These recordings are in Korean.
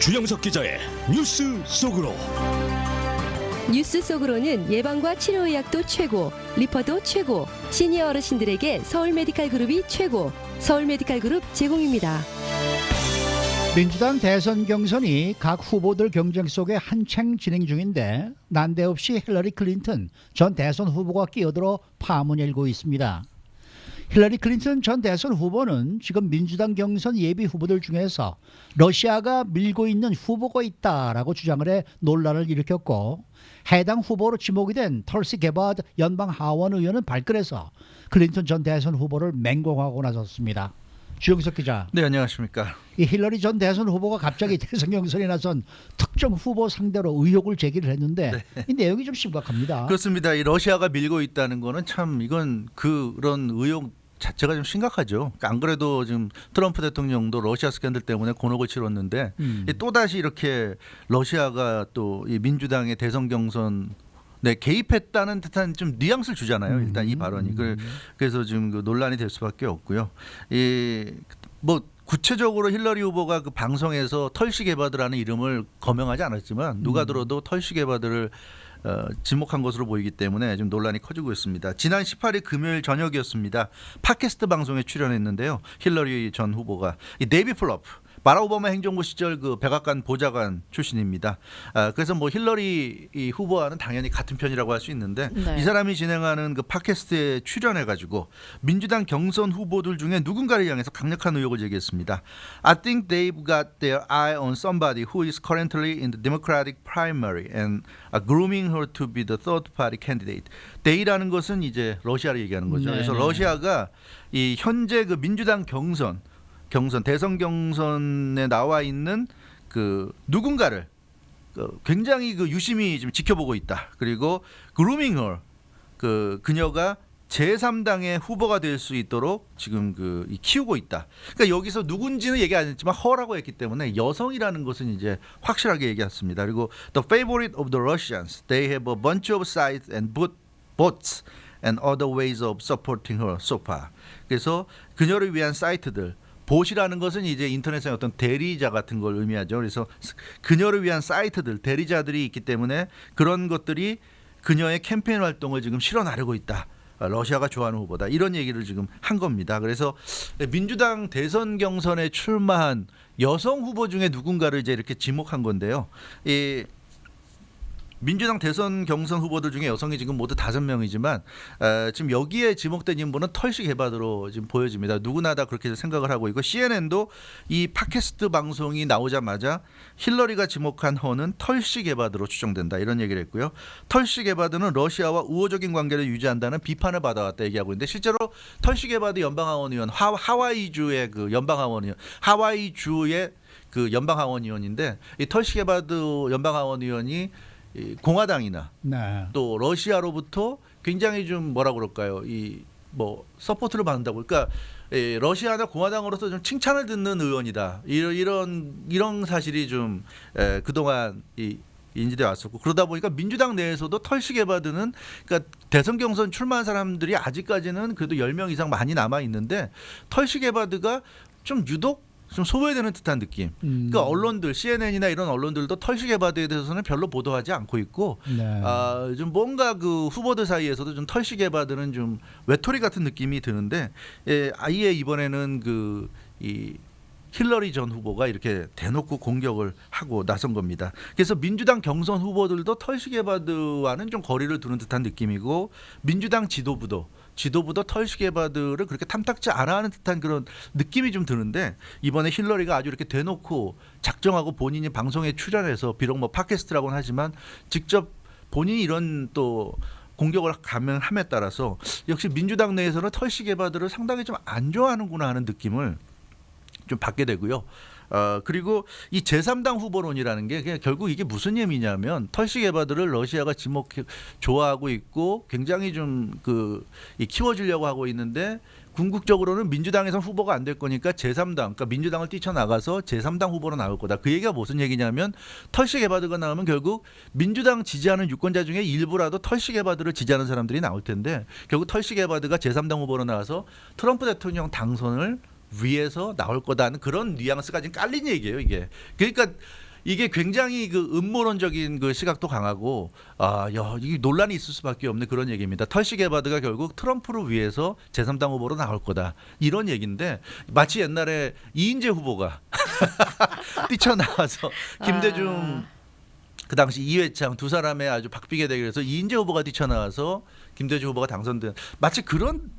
주영석 기자의 뉴스 속으로. 뉴스 속으로는 예방과 치료의학도 최고, 리퍼도 최고, 시니어 어르신들에게 서울메디칼그룹이 최고, 서울메디칼그룹 제공입니다. 민주당 대선 경선이 각 후보들 경쟁 속에 한창 진행 중인데 난데없이 힐러리 클린턴 전 대선 후보가 끼어들어 파문이 일고 있습니다. 힐러리 클린턴 전 대선 후보는 지금 민주당 경선 예비 후보들 중에서 러시아가 밀고 있는 후보가 있다라고 주장을 해 논란을 일으켰고, 해당 후보로 지목이 된 털시 게바드 연방 하원 의원은 발끈해서 클린턴 전 대선 후보를 맹공하고 나섰습니다. 주영석 기자. 네, 안녕하십니까. 이 힐러리 전 대선 후보가 갑자기 대선 경선에 나선 특정 후보 상대로 의혹을 제기를 했는데 이 내용이 좀 심각합니다. 그렇습니다. 이 러시아가 밀고 있다는 거는 참 이건 그런 의혹 자체가 좀 심각하죠. 안 그래도 지금 트럼프 대통령도 러시아 스캔들 때문에 곤혹을 치렀는데 또 다시 이렇게 러시아가 또 이 민주당의 대선 경선 개입했다는 듯한 좀 뉘앙스를 주잖아요. 일단 이 발언이 그래서 지금 그 논란이 될 수밖에 없고요. 뭐 구체적으로 힐러리 후보가 그 방송에서 털시 게바드라는 이름을 거명하지 않았지만 누가 들어도 털시 게바드를 지목한 것으로 보이기 때문에 좀 논란이 커지고 있습니다. 지난 18일 금요일 저녁이었습니다. 팟캐스트 방송에 출연했는데요. 힐러리 전 후보가 이 데이비 플러프 바락 오바마 행정부 시절 그 백악관 보좌관 출신입니다. 그래서 뭐 힐러리 이 후보와는 당연히 같은 편이라고 할 수 있는데 이 사람이 진행하는 그 팟캐스트에 출연해가지고 민주당 경선 후보들 중에 누군가를 향해서 강력한 의혹을 제기했습니다. I think they've got their eye on somebody who is currently in the Democratic primary and are grooming her to be the third party candidate. they라는 것은 이제 러시아를 얘기하는 거죠. 그래서 러시아가 이 현재 그 민주당 경선 대선 경선에 나와 있는 그 누군가를 굉장히 그 유심히 좀 지켜보고 있다. 그리고 grooming her 그녀가 제3당의 후보가 될 수 있도록 지금 키우고 있다. 그러니까 여기서 누군지는 얘기 안 했지만 허라고 했기 때문에 여성이라는 것은 이제 확실하게 얘기했습니다. 그리고 the favorite of the Russians, they have a bunch of sites and bots and other ways of supporting her so far. 그래서 그녀를 위한 사이트들, 봇이라는 것은 이제 인터넷의 어떤 대리자 같은 걸 의미하죠. 그래서 그녀를 위한 사이트들, 대리자들이 있기 때문에 그런 것들이 그녀의 캠페인 활동을 지금 실어나르고 있다. 러시아가 좋아하는 후보다. 이런 얘기를 지금 한 겁니다. 그래서 민주당 대선 경선에 출마한 여성 후보 중에 누군가를 이제 이렇게 지목한 건데요. 이 민주당 대선 경선 후보들 중에 여성이 지금 모두 5명이지만 지금 여기에 지목된 인물은 털시 게바드로 지금 보여집니다. 누구나 다 그렇게 생각을 하고 있고 CNN도 이 팟캐스트 방송이 나오자마자 힐러리가 지목한 허는 털시 게바드로 추정된다 이런 얘기를 했고요. 털시 게바드는 러시아와 우호적인 관계를 유지한다는 비판을 받아왔다 얘기하고 있는데 실제로 털시 게바드 연방하원 의원 하와이주의 그 연방하원 의원 하와이주의 그 연방하원 의원인데 이 털시 게바드 연방하원 의원이 공화당이나 또 러시아로부터 굉장히 좀 뭐라 그럴까요? 이 뭐 서포트를 받는다고. 그러니까 러시아나 공화당으로서 좀 칭찬을 듣는 의원이다. 이런 사실이 좀 그동안 인지돼 왔었고 그러다 보니까 민주당 내에서도 털시 게바드는 그러니까 대선 경선 출마한 사람들이 아직까지는 그래도 10명 이상 많이 남아 있는데 털시 게바드가 좀 유독 좀 소외되는 듯한 느낌. 그러니까 언론들, CNN이나 이런 언론들도 털시 게바드에 대해서는 별로 보도하지 않고 있고, 좀 뭔가 그 후보들 사이에서도 좀 털시 게바드는 좀 외톨이 같은 느낌이 드는데, 아예 이번에는 이 힐러리 전 후보가 이렇게 대놓고 공격을 하고 나선 겁니다. 그래서 민주당 경선 후보들도 털시 게바드와는 좀 거리를 두는 듯한 느낌이고, 민주당 지도부도 털시 게바드를 그렇게 탐탁지 않아하는 듯한 그런 느낌이 좀 드는데 이번에 힐러리가 아주 이렇게 대놓고 작정하고 본인이 방송에 출연해서 비록 뭐 팟캐스트라고는 하지만 직접 본인이 이런 또 공격을 감행함에 따라서 역시 민주당 내에서는 털시 게바드를 상당히 좀 안 좋아하는구나 하는 느낌을 좀 받게 되고요. 그리고 이 제3당 후보론이라는 게 그냥 결국 이게 무슨 의미냐면 털시 게바드를 러시아가 좋아하고 있고 굉장히 좀 키워주려고 하고 있는데 궁극적으로는 민주당에서 후보가 안 될 거니까 제3당, 그러니까 민주당을 뛰쳐나가서 제3당 후보로 나올 거다. 그 얘기가 무슨 얘기냐면 털시 게바드가 나오면 결국 민주당 지지하는 유권자 중에 일부라도 털시 게바드를 지지하는 사람들이 나올 텐데 결국 털시 게바드가 제3당 후보로 나와서 트럼프 대통령 당선을 위해서 나올 거다는 그런 뉘앙스가 지금 깔린 얘기예요, 이게. 그러니까 이게 굉장히 그 음모론적인 그 시각도 강하고 이게 논란이 있을 수밖에 없는 그런 얘기입니다. 털시 게바드가 결국 트럼프를 위해서 제3당 후보로 나올 거다 이런 얘기인데 마치 옛날에 이인재 후보가 뛰쳐나와서 김대중 그 당시 이회창 두 사람의 아주 박빙의 대결에서 이인재 후보가 뛰쳐나와서 김대중 후보가 당선된 마치 그런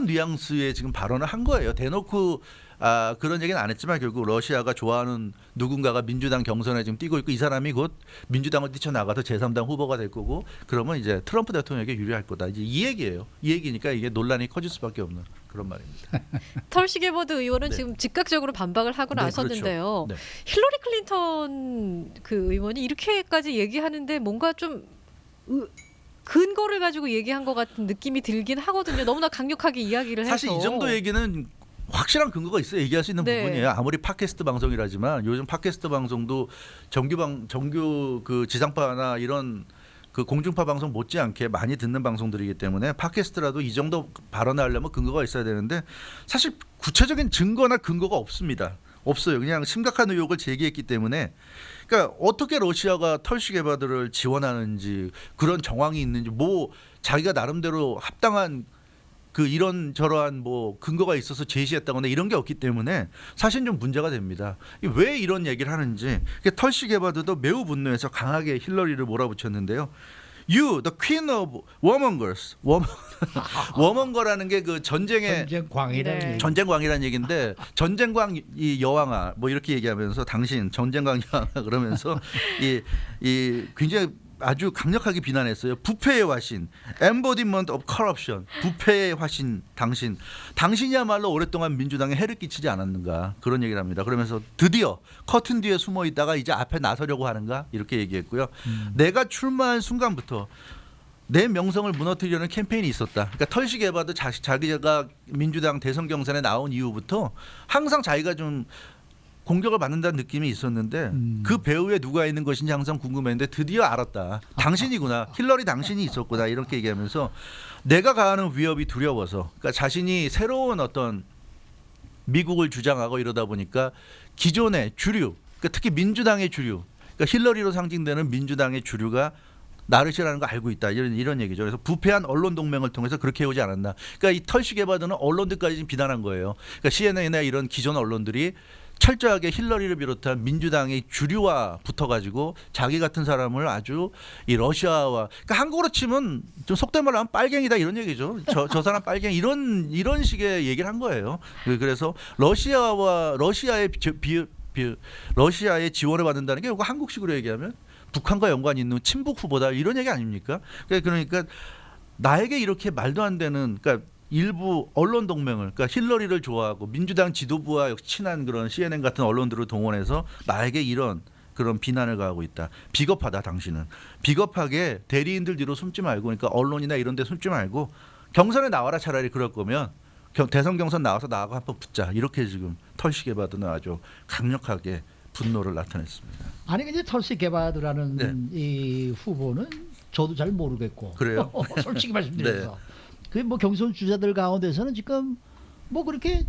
뉘앙스의 지금 발언을 한 거예요. 대놓고 그런 얘기는 안 했지만 결국 러시아가 좋아하는 누군가가 민주당 경선에 지금 뛰고 있고 이 사람이 곧 민주당을 뛰쳐나가서 제3당 후보가 될 거고 그러면 이제 트럼프 대통령에게 유리할 거다. 이제 이 얘기예요. 이 얘기니까 이게 논란이 커질 수밖에 없는 그런 말입니다. 털시 게바드 의원은 네. 지금 즉각적으로 반박을 하고 네, 나섰는데요. 그렇죠. 네. 힐러리 클린턴 그 의원이 이렇게까지 얘기하는데 뭔가 좀 근거를 가지고 얘기한 것 같은 느낌이 들긴 하거든요. 너무나 강력하게 이야기를 해서. 사실 이 정도 얘기는 확실한 근거가 있어요. 얘기할 수 있는 네. 부분이에요. 아무리 팟캐스트 방송이라지만 요즘 팟캐스트 방송도 정규 그 지상파나 이런 그 공중파 방송 못지않게 많이 듣는 방송들이기 때문에 팟캐스트라도 이 정도 발언을 하려면 근거가 있어야 되는데 사실 구체적인 증거나 근거가 없습니다. 없어요. 그냥 심각한 의혹을 제기했기 때문에 그러니까 어떻게 러시아가 털시 게바드를 지원하는지 그런 정황이 있는지 뭐 자기가 나름대로 합당한 그 이런 저러한 뭐 근거가 있어서 제시했다거나 이런 게 없기 때문에 사실 좀 문제가 됩니다. 왜 이런 얘기를 하는지 털시 게바드도 매우 분노해서 강하게 힐러리를 몰아붙였는데요. You, the queen of warmongers. 워먼거라는 게 그 전쟁의 전쟁광이라는 네. 얘기. 전쟁광이라는 얘기인데 전쟁광 이 여왕아 뭐 이렇게 얘기하면서 당신 전쟁광 여왕아 그러면서 이 굉장히 아주 강력하게 비난했어요. 부패의 화신, embodiment of corruption. 부패의 화신 당신이야말로 오랫동안 민주당에 해를 끼치지 않았는가 그런 얘기를 합니다. 그러면서 드디어 커튼 뒤에 숨어 있다가 이제 앞에 나서려고 하는가 이렇게 얘기했고요. 내가 출마한 순간부터 내 명성을 무너뜨리려는 캠페인이 있었다. 그러니까 털시 게바드 자기가 민주당 대선 경선에 나온 이후부터 항상 자기가 좀 공격을 받는다는 느낌이 있었는데 그 배후에 누가 있는 것인지 항상 궁금했는데 드디어 알았다. 당신이구나. 힐러리 당신이 있었구나. 이렇게 얘기하면서 내가 가하는 위협이 두려워서 그러니까 자신이 새로운 어떤 미국을 주장하고 이러다 보니까 기존의 주류 그러니까 특히 민주당의 주류 그러니까 힐러리로 상징되는 민주당의 주류가 나를 싫어하는 거 알고 있다 이런 얘기죠. 그래서 부패한 언론 동맹을 통해서 그렇게 해오지 않았나. 그러니까 이 털시 게바드는 언론들까지 지금 비난한 거예요. 그러니까 CNN이나 이런 기존 언론들이 철저하게 힐러리를 비롯한 민주당의 주류와 붙어가지고 자기 같은 사람을 아주 이 러시아와 그러니까 한국으로 치면 좀 속된 말로 하면 빨갱이다 이런 얘기죠. 저 사람 빨갱이 이런 식의 얘기를 한 거예요. 그래서 러시아의 지원을 받는다는 게 이거 한국식으로 얘기하면 북한과 연관이 있는 친북 후보다 이런 얘기 아닙니까? 그러니까 나에게 이렇게 말도 안 되는 그러니까 일부 언론 동맹을 그러니까 힐러리를 좋아하고 민주당 지도부와 역시 친한 그런 CNN 같은 언론들을 동원해서 나에게 이런 그런 비난을 가하고 있다. 비겁하다 당신은. 비겁하게 대리인들 뒤로 숨지 말고 그러니까 언론이나 이런 데 숨지 말고 경선에 나와라 차라리 그럴 거면 대선 경선 나와서 나하고 한번 붙자. 이렇게 지금 털시 게바드는 아주 강력하게 분노를 나타냈습니다. 아니 근데 털시 게바드라는 네. 이 후보는 저도 잘 모르겠고 그래요? 솔직히 말씀드려서 그 뭐 경선 주자들 가운데서는 지금 뭐 그렇게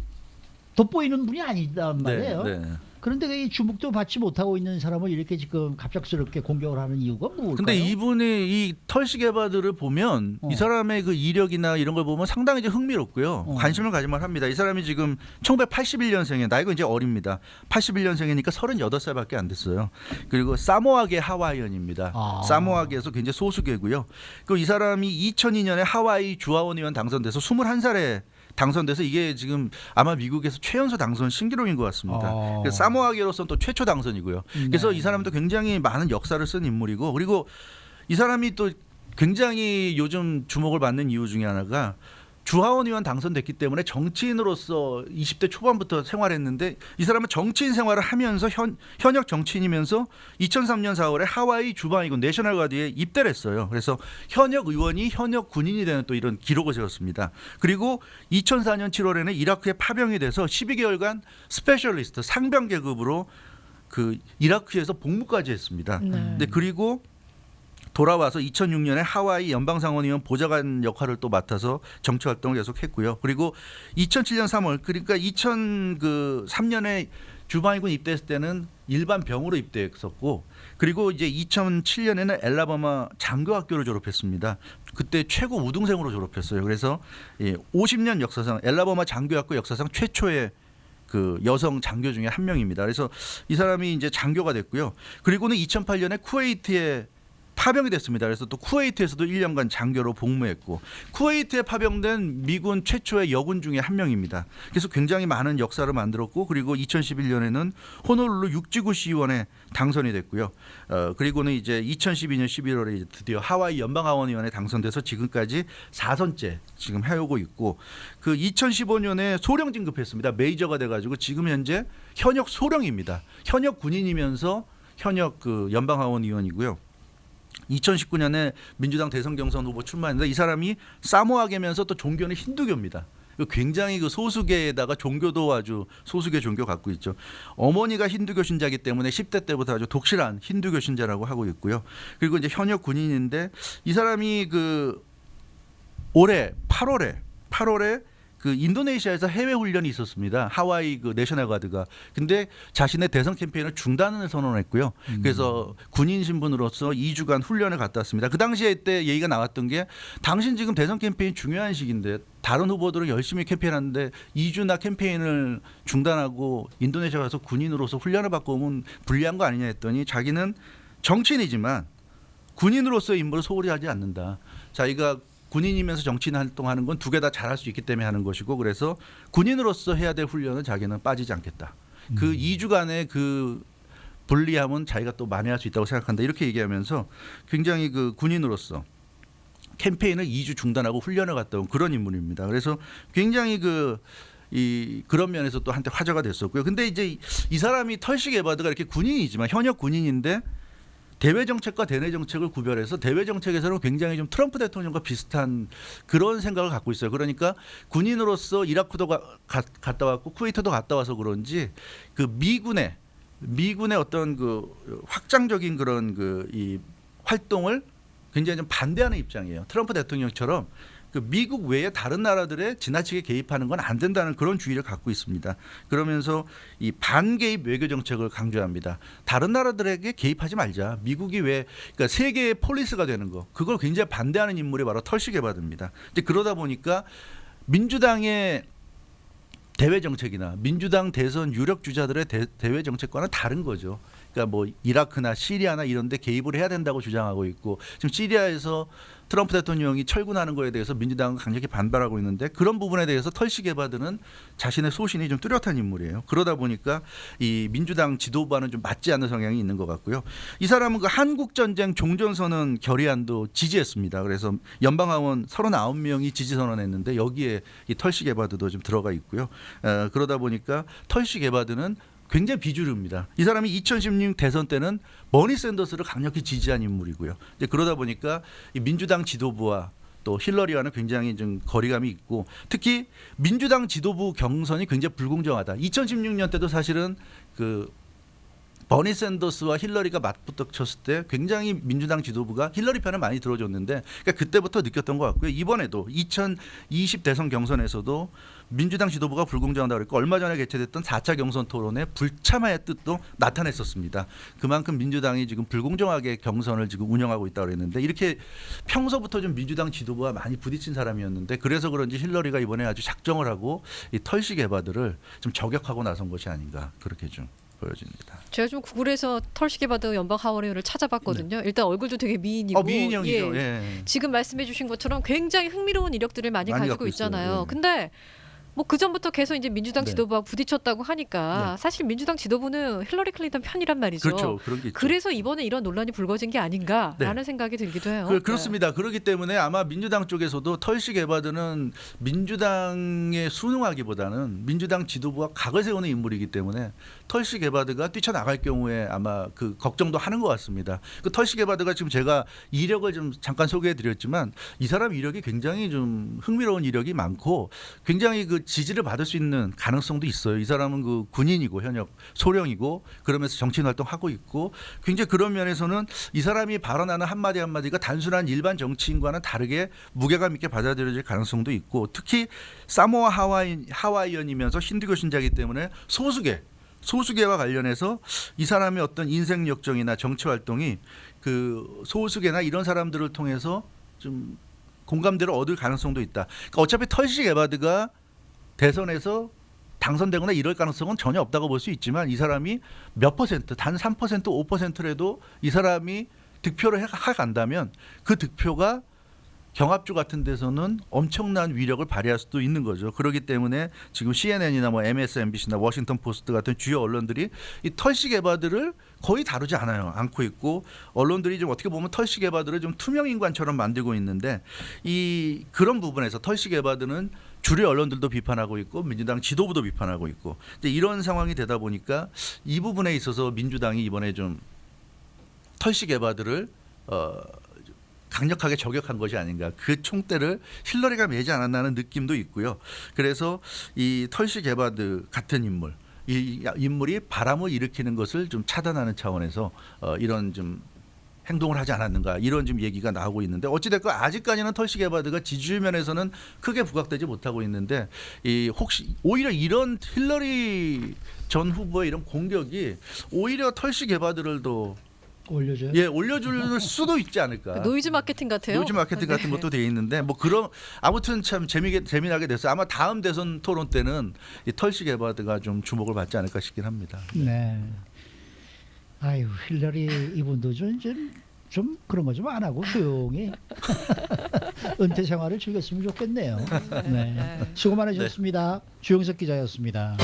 돋보이는 분이 아니단 말이에요. 네. 그런데 이 주목도 받지 못하고 있는 사람을 이렇게 지금 갑작스럽게 공격을 하는 이유가 뭘까요? 근데 이분이 이 털시 게바드를 보면 이 사람의 그 이력이나 이런 걸 보면 상당히 이제 흥미롭고요. 관심을 가질만 합니다. 이 사람이 지금 1981년생이에요. 나이가 이제 어립니다. 81년생이니까 38살밖에 안 됐어요. 그리고 사모아계 하와이언입니다. 사모아계에서 굉장히 소수계고요. 그리고 이 사람이 2002년에 하와이 주하원 의원 당선돼서 21살에 당선돼서 이게 지금 아마 미국에서 최연소 당선 신기록인 것 같습니다. 그래서 사모아계로서는 또 최초 당선이고요. 그래서 이 사람도 굉장히 많은 역사를 쓴 인물이고 그리고 이 사람이 또 굉장히 요즘 주목을 받는 이유 중에 하나가 주하원 의원 당선됐기 때문에 정치인으로서 20대 초반부터 생활했는데 이 사람은 정치인 생활을 하면서 현역 정치인이면서 2003년 4월에 하와이 주방위군 내셔널 가드에 입대를 했어요. 그래서 현역 의원이 현역 군인이 되는 또 이런 기록을 세웠습니다. 그리고 2004년 7월에는 이라크에 파병이 돼서 12개월간 스페셜리스트 상병 계급으로 그 이라크에서 복무까지 했습니다. 근데 그리고 돌아와서 2006년에 하와이 연방상원의원 보좌관 역할을 또 맡아서 정치 활동을 계속했고요. 그리고 2007년 3월 그러니까 2003년에 주방위군 입대했을 때는 일반 병으로 입대했었고 그리고 이제 2007년에는 엘라바마 장교학교를 졸업했습니다. 그때 최고 우등생으로 졸업했어요. 그래서 50년 역사상 엘라바마 장교학교 역사상 최초의 그 여성 장교 중에 한 명입니다. 그래서 이 사람이 이제 장교가 됐고요. 그리고는 2008년에 쿠웨이트에 파병이 됐습니다. 그래서 또 쿠웨이트에서도 1년간 장교로 복무했고 쿠웨이트에 파병된 미군 최초의 여군 중에 한 명입니다. 그래서 굉장히 많은 역사를 만들었고 그리고 2011년에는 호놀룰루 육지구 시의원에 당선이 됐고요. 그리고는 이제 2012년 11월에 이제 드디어 하와이 연방하원의원에 당선돼서 지금까지 4선째 지금 해오고 있고 그 2015년에 소령 진급했습니다. 메이저가 돼가지고 지금 현재 현역 소령입니다. 현역 군인이면서 현역 그 연방하원의원이고요. 2019년에 민주당 대선 경선 후보 출마했는데 이 사람이 사모아계면서 또 종교는 힌두교입니다. 굉장히 그 소수계에다가 종교도 아주 소수계 종교 갖고 있죠. 어머니가 힌두교 신자이기 때문에 10대 때부터 아주 독실한 힌두교 신자라고 하고 있고요. 그리고 이제 현역 군인인데 이 사람이 그 올해 8월에 그 인도네시아에서 해외 훈련이 있었습니다. 하와이 그 내셔널 가드가. 근데 자신의 대선 캠페인을 중단을 선언했고요. 그래서 군인 신분으로서 2주간 훈련을 갔다 왔습니다. 그 당시에 때 얘기가 나왔던 게 당신 지금 대선 캠페인 중요한 시기인데 다른 후보들은 열심히 캠페인하는데 2주나 캠페인을 중단하고 인도네시아 가서 군인으로서 훈련을 받고 오면 불리한 거 아니냐 했더니 자기는 정치인이지만 군인으로서의 임무를 소홀히 하지 않는다. 자기가 군인이면서 정치인 활동하는 건 두 개 다 잘할 수 있기 때문에 하는 것이고 그래서 군인으로서 해야 될 훈련은 자기는 빠지지 않겠다. 그 2주간의 그 불리함은 자기가 또 만회할 수 있다고 생각한다. 이렇게 얘기하면서 굉장히 그 군인으로서 캠페인을 2주 중단하고 훈련을 갔다 온 그런 인물입니다. 그래서 굉장히 그런 면에서 또 한때 화제가 됐었고요. 근데 이제 이 사람이 털시 게바드가 이렇게 군인이지만 현역 군인인데 대외 정책과 대내 정책을 구별해서 대외 정책에서는 굉장히 좀 트럼프 대통령과 비슷한 그런 생각을 갖고 있어요. 그러니까 군인으로서 이라크도 갔다 왔고 쿠웨이트도 갔다 와서 그런지 그 미군의 어떤 그 확장적인 그런 이 활동을 굉장히 좀 반대하는 입장이에요. 트럼프 대통령처럼 그 미국 외에 다른 나라들에 지나치게 개입하는 건 안 된다는 그런 주의를 갖고 있습니다. 그러면서 이 반개입 외교 정책을 강조합니다. 다른 나라들에게 개입하지 말자. 미국이 그러니까 세계의 폴리스가 되는 거 그걸 굉장히 반대하는 인물이 바로 털시 게바드입니다. 이제 그러다 보니까 민주당의 대외 정책이나 민주당 대선 유력 주자들의 대외 정책과는 다른 거죠. 그러니까 뭐 이라크나 시리아나 이런 데 개입을 해야 된다고 주장하고 있고 지금 시리아에서 트럼프 대통령이 철군하는 거에 대해서 민주당은 강력히 반발하고 있는데 그런 부분에 대해서 털시 게바드는 자신의 소신이 좀 뚜렷한 인물이에요. 그러다 보니까 이 민주당 지도부와는 좀 맞지 않는 성향이 있는 것 같고요. 이 사람은 그 한국전쟁 종전선언 결의안도 지지했습니다. 그래서 연방하원 39명이 지지 선언했는데 여기에 이 털시 게바드도 좀 들어가 있고요. 그러다 보니까 털시 게바드는 굉장히 비주류입니다. 이 사람이 2016 대선 때는 버니 샌더스를 강력히 지지한 인물이고요. 이제 그러다 보니까 이 민주당 지도부와 또 힐러리와는 굉장히 좀 거리감이 있고 특히 민주당 지도부 경선이 굉장히 불공정하다. 2016년 때도 사실은 그 버니 샌더스와 힐러리가 맞붙었을 때 굉장히 민주당 지도부가 힐러리 편을 많이 들어줬는데 그러니까 그때부터 느꼈던 것 같고요. 이번에도 2020 대선 경선에서도 민주당 지도부가 불공정하다고 그랬고 얼마 전에 개최됐던 4차 경선 토론에 불참의 뜻도 나타냈었습니다. 그만큼 민주당이 지금 불공정하게 경선을 지금 운영하고 있다고 그랬는데 이렇게 평소부터 좀 민주당 지도부와 많이 부딪힌 사람이었는데 그래서 그런지 힐러리가 이번에 아주 작정을 하고 이 털시 게바드를 좀 저격하고 나선 것이 아닌가 그렇게 좀 보여집니다. 제가 좀 구글에서 털시 게바드 연방 하원의원을 찾아봤거든요. 일단 얼굴도 되게 미인이고 미인형이죠. 예. 지금 말씀해주신 것처럼 굉장히 흥미로운 이력들을 많이 가지고 갖고 있잖아요. 있어요. 예. 근데 뭐 그 전부터 계속 이제 민주당 네. 지도부와 부딪혔다고 하니까 사실 민주당 지도부는 힐러리 클린턴 편이란 말이죠. 그렇죠. 그런 게 있죠. 그래서 이번에 이런 논란이 불거진 게 아닌가라는 생각이 들기도 해요. 그렇습니다. 그렇기 때문에 아마 민주당 쪽에서도 털시 게바드는 민주당에 순응하기보다는 민주당 지도부와 각을 세우는 인물이기 때문에 털시 게바드가 뛰쳐나갈 경우에 아마 그 걱정도 하는 것 같습니다. 그 털시 게바드가 지금 제가 이력을 좀 잠깐 소개해드렸지만 이 사람 이력이 굉장히 좀 흥미로운 이력이 많고 굉장히 그 지지를 받을 수 있는 가능성도 있어요. 이 사람은 그 군인이고 현역 소령이고 그러면서 정치인 활동하고 있고 굉장히 그런 면에서는 이 사람이 발언하는 한마디 한마디가 단순한 일반 정치인과는 다르게 무게감 있게 받아들여질 가능성도 있고 특히 사모아 하와이언이면서 힌두교 신자이기 때문에 소수계와 관련해서 이 사람의 어떤 인생 역정이나 정치 활동이 그 소수계나 이런 사람들을 통해서 좀 공감대를 얻을 가능성도 있다. 그러니까 어차피 털시 게바드가 대선에서 당선되거나 이럴 가능성은 전혀 없다고 볼 수 있지만 이 사람이 몇 퍼센트, 단 3%, 5%라도 이 사람이 득표를 해간다면 그 득표가 경합주 같은 데서는 엄청난 위력을 발휘할 수도 있는 거죠. 그렇기 때문에 지금 CNN이나 뭐 MSNBC나 워싱턴 포스트 같은 주요 언론들이 이 털시 게바드를 거의 다루지 않고 있고 언론들이 좀 어떻게 보면 털시 게바드를 좀 투명 인간처럼 만들고 있는데 이 그런 부분에서 털시 게바드는 주류 언론들도 비판하고 있고 민주당 지도부도 비판하고 있고 이제 이런 상황이 되다 보니까 이 부분에 있어서 민주당이 이번에 좀 털시 게바드를 강력하게 저격한 것이 아닌가. 그 총대를 힐러리가 매지 않았나는 느낌도 있고요. 그래서 이 털시 게바드 같은 인물, 이 인물이 바람을 일으키는 것을 좀 차단하는 차원에서 이런 좀 행동을 하지 않았는가 이런 좀 얘기가 나오고 있는데 어찌됐건 아직까지는 털시 게바드가 지지율 면에서는 크게 부각되지 못하고 있는데 이 혹시 오히려 이런 힐러리 전 후보의 이런 공격이 오히려 털시 게바드를 더 올려줘요. 예, 올려줄 수도 있지 않을까. 노이즈 마케팅 같아요. 노이즈 마케팅 같은 것도 돼 있는데 뭐 그런 아무튼 참 재미나게 됐어요. 아마 다음 대선 토론 때는 이 털시 게바드가 좀 주목을 받지 않을까 싶긴 합니다. 네. 아유 힐러리 이분도 좀 그런 거 좀 안 하고 조용히 은퇴 생활을 즐겼으면 좋겠네요. 네. 수고 많으셨습니다. 주영석 기자였습니다.